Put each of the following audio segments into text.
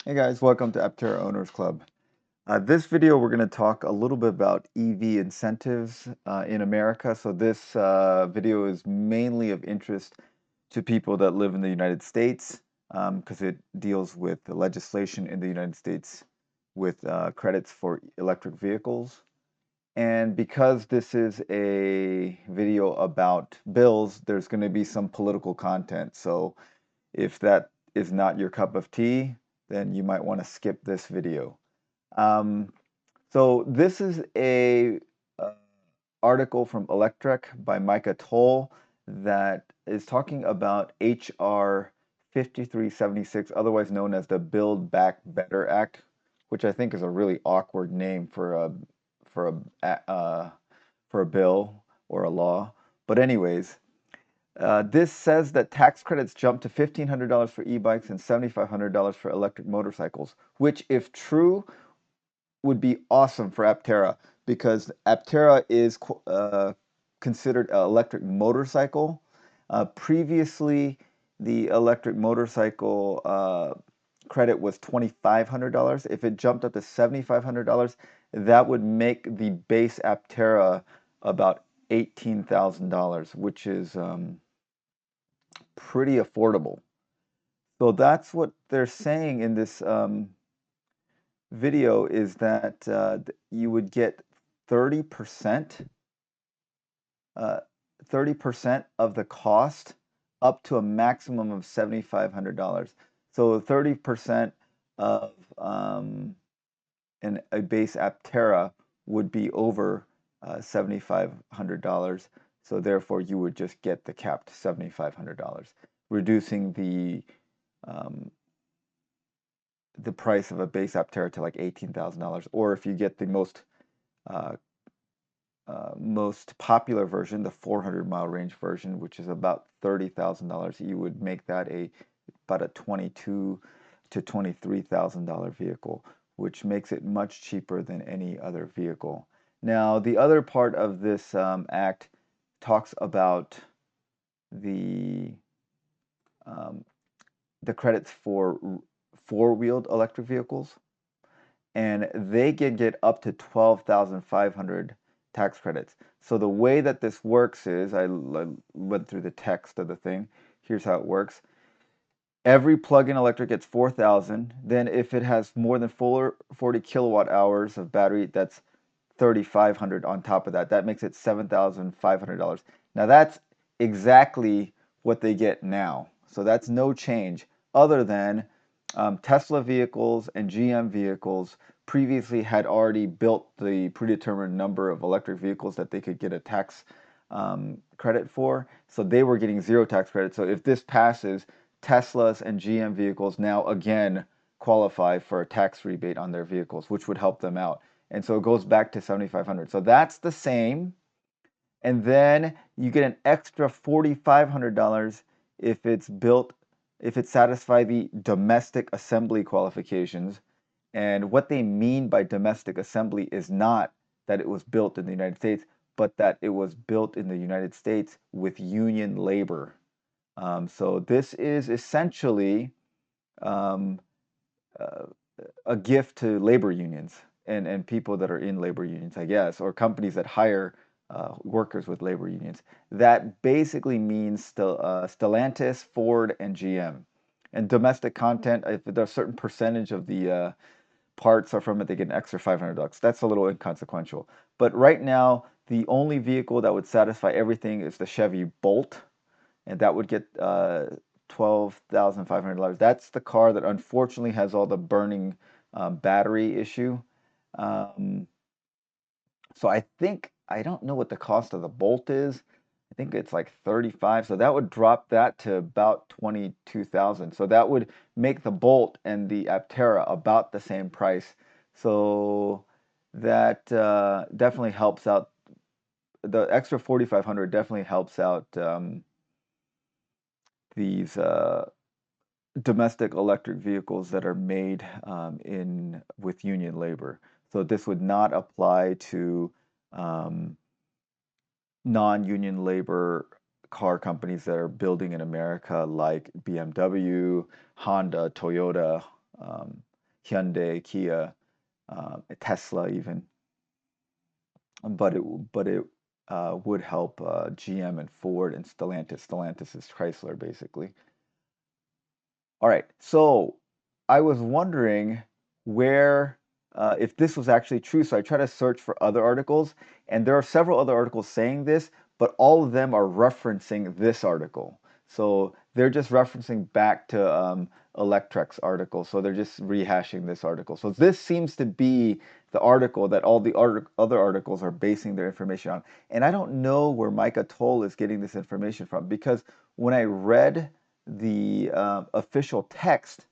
Hey guys, welcome to Aptera Owners Club. This video we're going to talk a little bit about EV incentives in America. So this video is mainly of interest to people that live in the United States because it deals with the legislation in the United States with credits for electric vehicles. And because this is a video about bills, there's going to be some political content. So if that is not your cup of tea, then you might want to skip this video. Um, so this is a article from Electrek by Micah Toll that is talking about HR 5376, otherwise known as the Build Back Better Act, which I think is a really awkward name for for a bill or a law. But anyways, this says that tax credits jump to $1,500 for e-bikes and $7,500 for electric motorcycles, which, if true, would be awesome for Aptera because Aptera is considered an electric motorcycle. Previously, the electric motorcycle credit was $2,500. If it jumped up to $7,500, that would make the base Aptera about $18,000, which is pretty affordable. So that's what they're saying in this video is that you would get 30%, 30% of the cost up to a maximum of $7,500. So 30% of a base Aptera would be over $7,500. So therefore, you would just get the capped $7,500, reducing um, the price of a base Aptera to like $18,000. Or if you get the uh, most popular version, the 400-mile range version, which is about $30,000, you would make that about a $22,000 to $23,000 vehicle, which makes it much cheaper than any other vehicle. Now, the other part of this act talks about the um, the credits for four-wheeled electric vehicles, and they can get up to 12,500 tax credits. So the way that this works is, I went through the text of the thing. Here's how it works. Every plug-in electric gets 4,000. Then if it has more than 40 kilowatt hours of battery, that's 3,500 on top of that. That makes it $7,500. Now that's exactly what they get now. So that's no change other than Tesla vehicles and GM vehicles previously had already built the predetermined number of electric vehicles that they could get a tax credit for. So they were getting zero tax credit. So if this passes, Teslas and GM vehicles now again qualify for a tax rebate on their vehicles, which would help them out. And so it goes back to 7,500. So that's the same. And then you get an extra $4,500 if it's built, if it satisfies the domestic assembly qualifications. And what they mean by domestic assembly is not that it was built in the United States, but that it was built in the United States with union labor. So this is essentially um, uh, a gift to labor unions and people that are in labor unions, I guess, or companies that hire workers with labor unions. That basically means Stellantis, Ford, and GM. And domestic content, if there's a certain percentage of the parts are from it, they get an extra $500. That's a little inconsequential. But right now, the only vehicle that would satisfy everything is the Chevy Bolt, and that would get $12,500. That's the car that unfortunately has all the burning battery issue. Um, so I don't know what the cost of the Bolt is. I think it's like 35. So that would drop that to about 22,000. So that would make the Bolt and the Aptera about the same price. So that definitely helps out. The extra 4,500 definitely helps out these domestic electric vehicles that are made in with union labor. So this would not apply to um, non-union labor car companies that are building in America, like BMW, Honda, Toyota. Um, Hyundai, Kia, Tesla even, but it would help GM and Ford and Stellantis. Stellantis is Chrysler, basically. All right, so I was wondering where, if this was actually true. So I tried to search for other articles, and there are several other articles saying this, but all of them are referencing this article. So they're just referencing back to Electrek's article. So they're just rehashing this article. So this seems to be the article that all the other articles are basing their information on. And I don't know where Micah Toll is getting this information from, because when I read the official text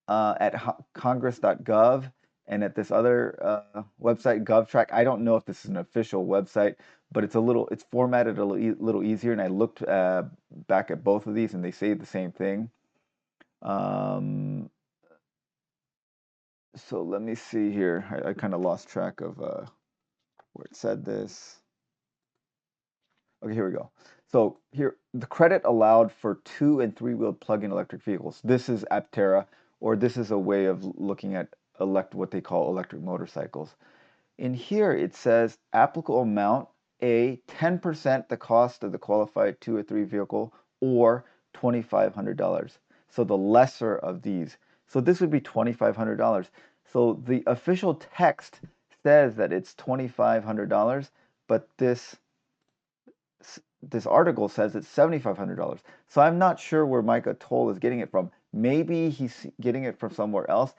at congress.gov and at this other website, GovTrack. I don't know if this is an official website, but it's formatted a little easier. And I looked back at both of these, and they say the same thing. So let me see here. I kind of lost track of where it said this. Okay, here we go. So here, the credit allowed for 2- and 3-wheeled plug-in electric vehicles. This is Aptera, or this is a way of looking at what they call electric motorcycles. In here, it says applicable amount, A, 10% the cost of the qualified 2 or 3 vehicle, or $2,500. So the lesser of these. So this would be $2,500. So the official text says that it's $2,500, but this article says it's $7,500. So I'm not sure where Micah Toll is getting it from. Maybe he's getting it from somewhere else.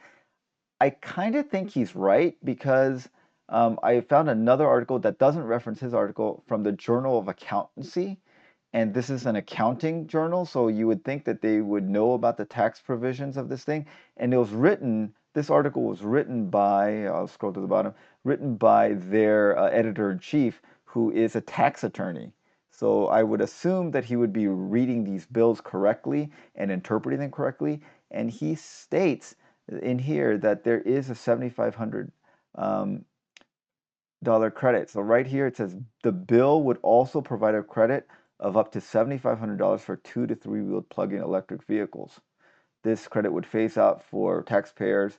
I kind of think he's right, because I found another article that doesn't reference his article from the Journal of Accountancy. And this is an accounting journal, so you would think that they would know about the tax provisions of this thing. And this article was written by, I'll scroll to the bottom, written by their editor-in-chief, who is a tax attorney. So I would assume that he would be reading these bills correctly and interpreting them correctly. And he states in here that there is a $7,500 dollar credit. So right here it says the bill would also provide a credit of up to $7,500 for 2- to 3-wheeled plug-in electric vehicles. This credit would phase out for taxpayers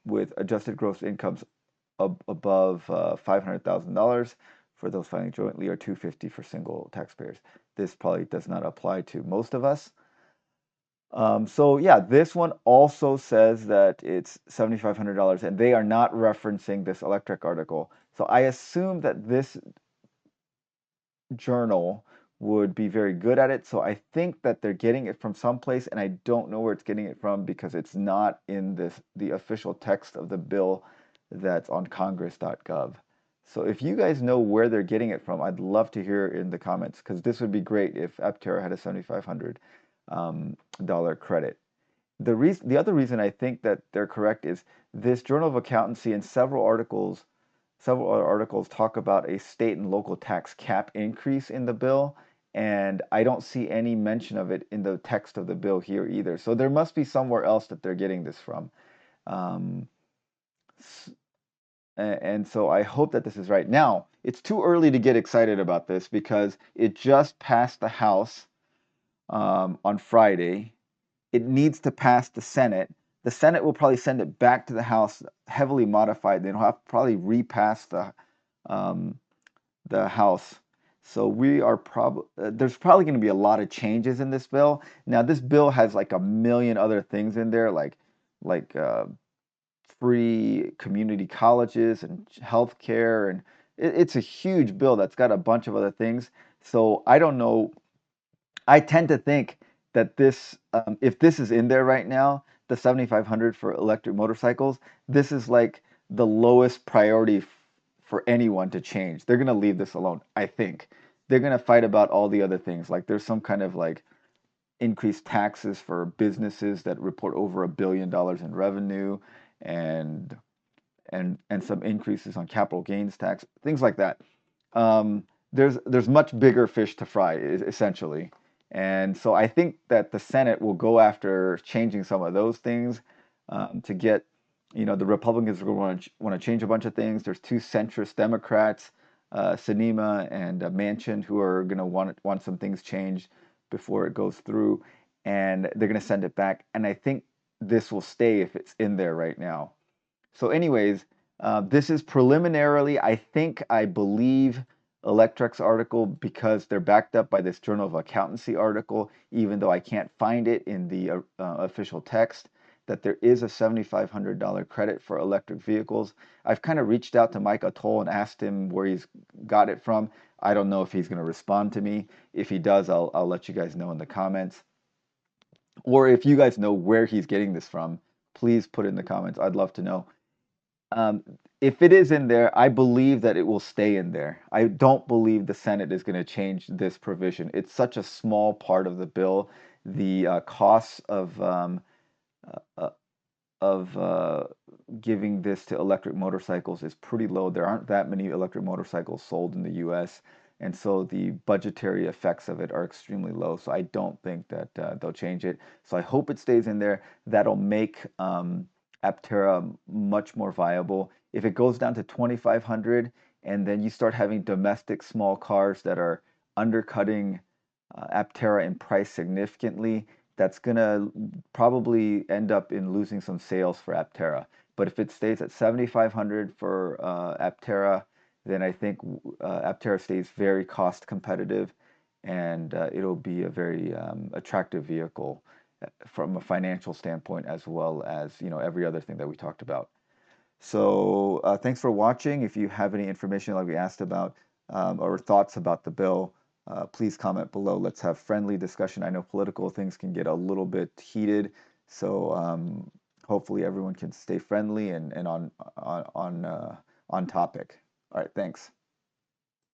with adjusted gross incomes above $500,000 for those filing jointly, or $250 for single taxpayers. This probably does not apply to most of us. So yeah, this one also says that it's $7,500, and they are not referencing this Electrek article. So I assume that this journal would be very good at it. So I think that they're getting it from someplace, and I don't know where it's getting it from, because it's not in the official text of the bill that's on congress.gov. So if you guys know where they're getting it from, I'd love to hear in the comments, because this would be great if Aptera had a $7,500 dollar credit. The other reason I think that they're correct is this Journal of Accountancy and several other articles talk about a state and local tax cap increase in the bill, and I don't see any mention of it in the text of the bill here either. So there must be somewhere else that they're getting this from. Um, and so I hope that this is right. Now, it's too early to get excited about this, because it just passed the House on Friday. It needs to pass the Senate. The Senate will probably send it back to the House heavily modified. They'll have to probably repass the House. So there's probably going to be a lot of changes in this bill. Now, this bill has like a million other things in there, like free community colleges and health care, and it's a huge bill that's got a bunch of other things. So I don't know. I tend to think that if this is in there right now, the 7,500 for electric motorcycles, this is like the lowest priority for anyone to change. They're gonna leave this alone, I think. They're gonna fight about all the other things. Like there's some kind of like increased taxes for businesses that report over $1 billion in revenue, and some increases on capital gains tax, things like that. There's much bigger fish to fry, essentially. And so I think that the Senate will go after changing some of those things to get, the Republicans are going to want to change a bunch of things. There's 2 centrist Democrats, Sinema and Manchin, who are going to want some things changed before it goes through, and they're going to send it back. And I think this will stay if it's in there right now. So anyways, this is preliminarily, I believe, Electrek's article because they're backed up by this Journal of Accountancy article, even though I can't find it in the official text, that there is a $7,500 credit for electric vehicles. I've kind of reached out to Mike Atoll and asked him where he's got it from. I don't know if he's going to respond to me. If he does, I'll let you guys know in the comments. Or if you guys know where he's getting this from, please put it in the comments. I'd love to know. Um, if it is in there, I believe that it will stay in there. I don't believe the Senate is going to change this provision. It's such a small part of the bill. The costs uh, of giving this to electric motorcycles is pretty low. There aren't that many electric motorcycles sold in the US, and so the budgetary effects of it are extremely low. So I don't think that they'll change it. So I hope it stays in there. That'll make Aptera much more viable. If it goes down to 2,500 and then you start having domestic small cars that are undercutting Aptera in price significantly, that's gonna probably end up in losing some sales for Aptera. But if it stays at 7,500 for Aptera, then I think Aptera stays very cost competitive, and it'll be a very attractive vehicle from a financial standpoint, as well as every other thing that we talked about. So thanks for watching. If you have any information like we asked about or thoughts about the bill, please comment below. Let's have friendly discussion. I know political things can get a little bit heated, so hopefully everyone can stay friendly and on topic. All right, thanks.